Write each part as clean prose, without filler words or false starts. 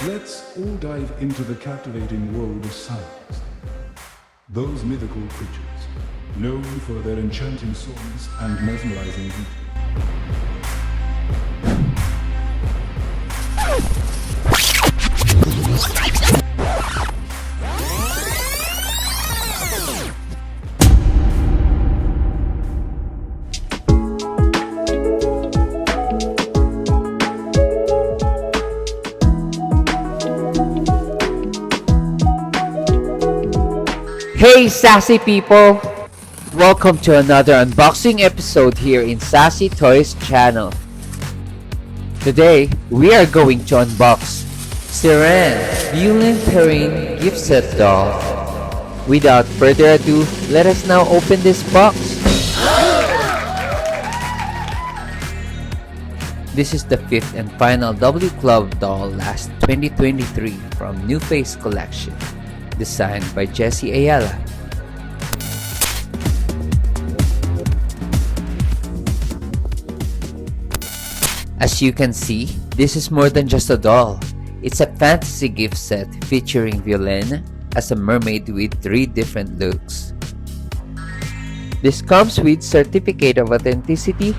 Let's all dive into the captivating world of sounds. Those mythical creatures, known for their enchanting songs and mesmerizing beauty. Hey sassy people! Welcome to another unboxing episode here in SassyToys channel. Today, we are going to unbox Sirène Violaine Perrin gift set doll. Without further ado, let us now open this box. This is the fifth and final W Club doll last 2023 from New Face Collection. Designed by Jessie Ayala. As you can see, this is more than just a doll. It's a fantasy gift set featuring Violaine as a mermaid with 3 different looks. This comes with certificate of authenticity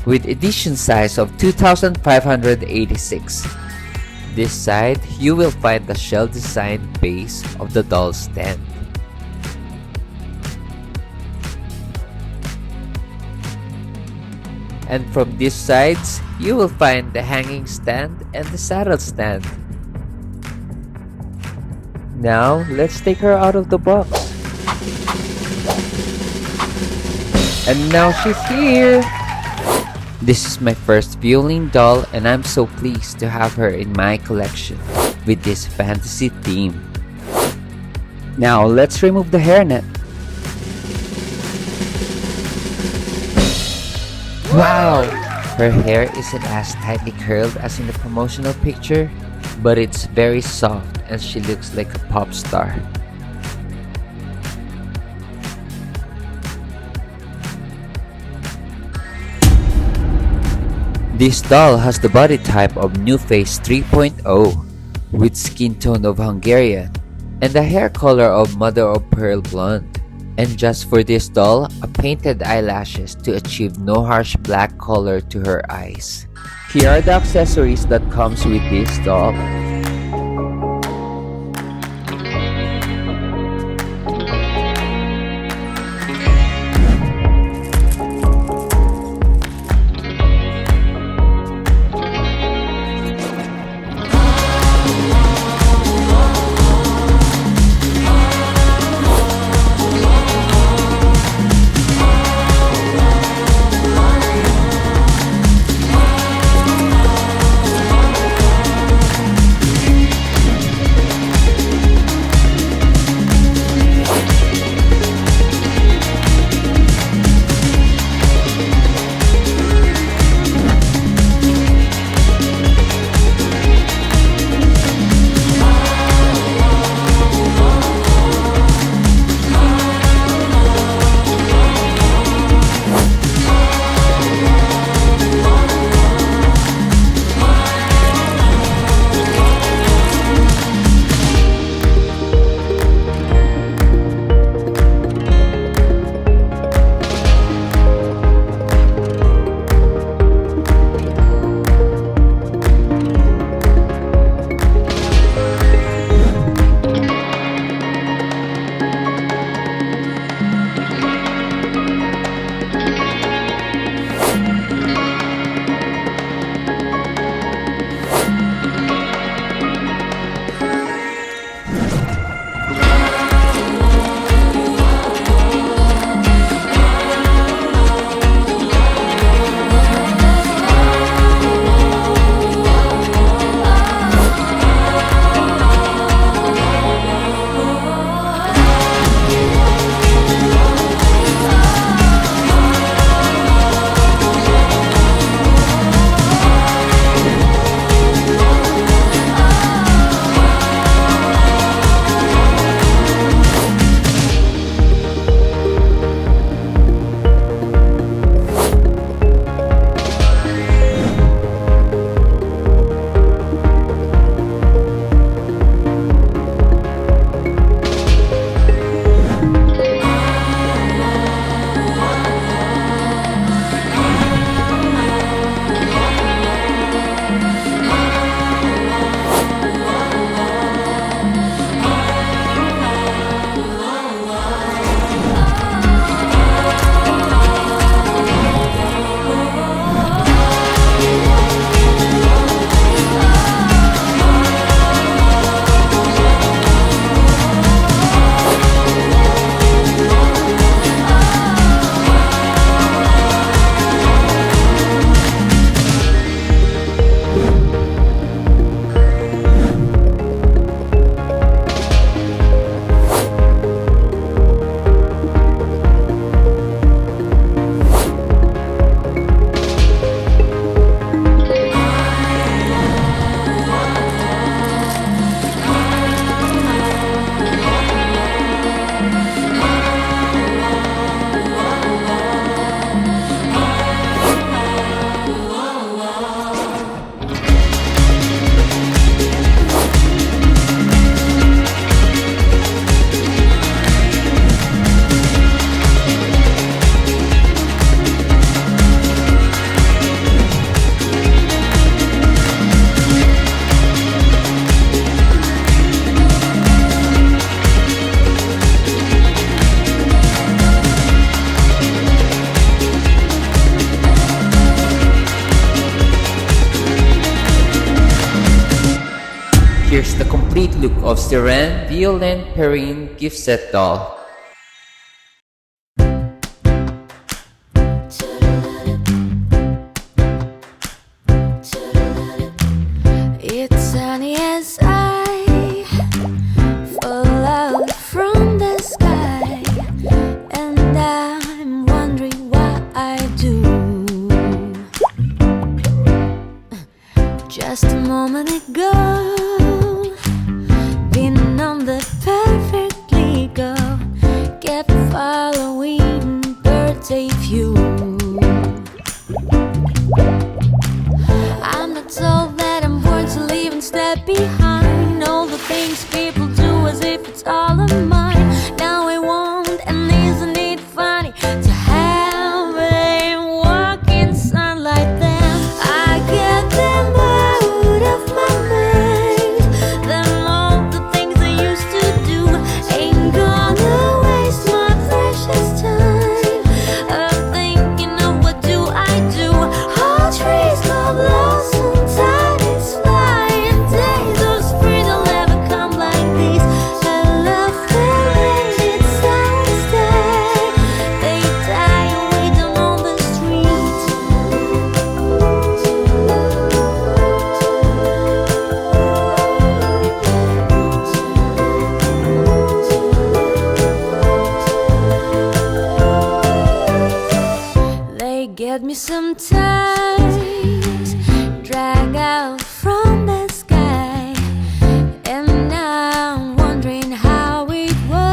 with edition size of 2,586. This side, you will find the shell-designed base of the doll stand. And from these sides, you will find the hanging stand and the saddle stand. Now, let's take her out of the box. And now she's here! This is my first Violaine doll and I'm so pleased to have her in my collection with this fantasy theme. Now let's remove the hairnet. Wow! Her hair isn't as tightly curled as in the promotional picture, but it's very soft and she looks like a pop star. This doll has the body type of New Face 3.0 with skin tone of Hungarian and the hair color of mother of pearl blonde. And just for this doll, a painted eyelashes to achieve no harsh black color to her eyes. Here are the accessories that comes with this doll. Here's the complete look of Sirène Violaine Perrin gift set doll. It's sunny as I fall out from the sky, and I'm wondering what I do. Just a moment ago, been on the perfectly go, kept following birthday view. I'm not told that I'm born to leave and step behind all the things people do as if it's all of mine. Now I want, and isn't it funny to have a walk in sunlight? Then I get them out of my mind. Then all the things I used to do ain't gonna waste my precious time of thinking of what do I do. All trees go blossom, time is flying, days of spring will never come like these. I love the way it sounds there. They die away down on the street. They get me sometimes, drag out from the sky, and now I'm wondering how it was.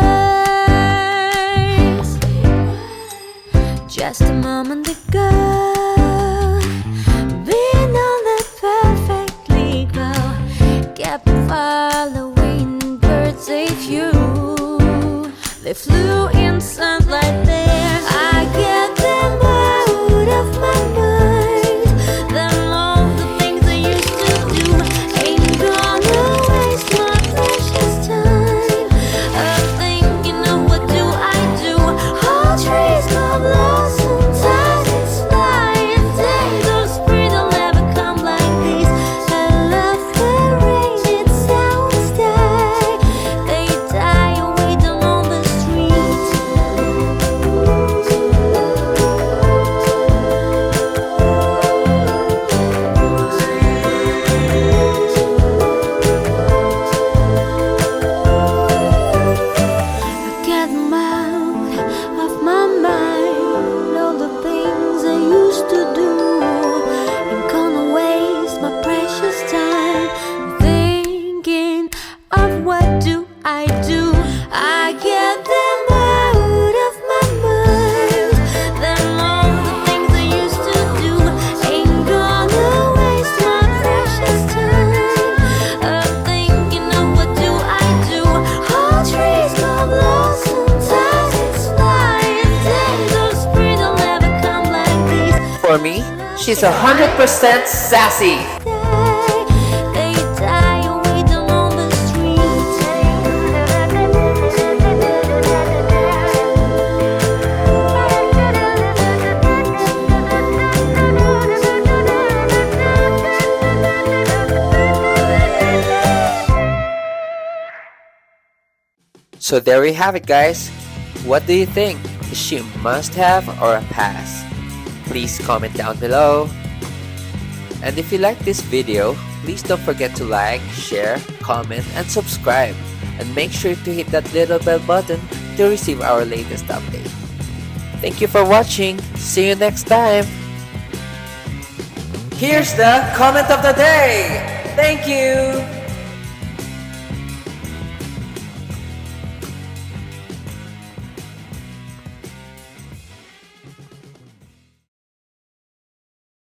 Just a moment ago, been on the perfectly go, kept following birds a few. They flew in sunlight there. I get them out of my mind. Then all the things I used to do ain't gonna waste my precious time of thinking of what do I do. All trees go blossom, time is flying, days of spring will never come like these. I love the rain, it sounds die. They die away down on the street. I get them out of my mind. All the things I used to do ain't gonna waste my precious time thinking of what do I do. I get them out of my mind. Then all the things I used to do ain't gonna waste my precious time of thinking of what do I do. All trees go blossom, time is flying, days of spring will never come like these. For me, she's 100% sassy. They die away down on the street. So there we have it, guys. What do you think? Is she a must-have or a pass? Please comment down below. And if you like this video, please don't forget to like, share, comment, and subscribe. And make sure to hit that little bell button to receive our latest update. Thank you for watching. See you next time. Here's the comment of the day. Thank you.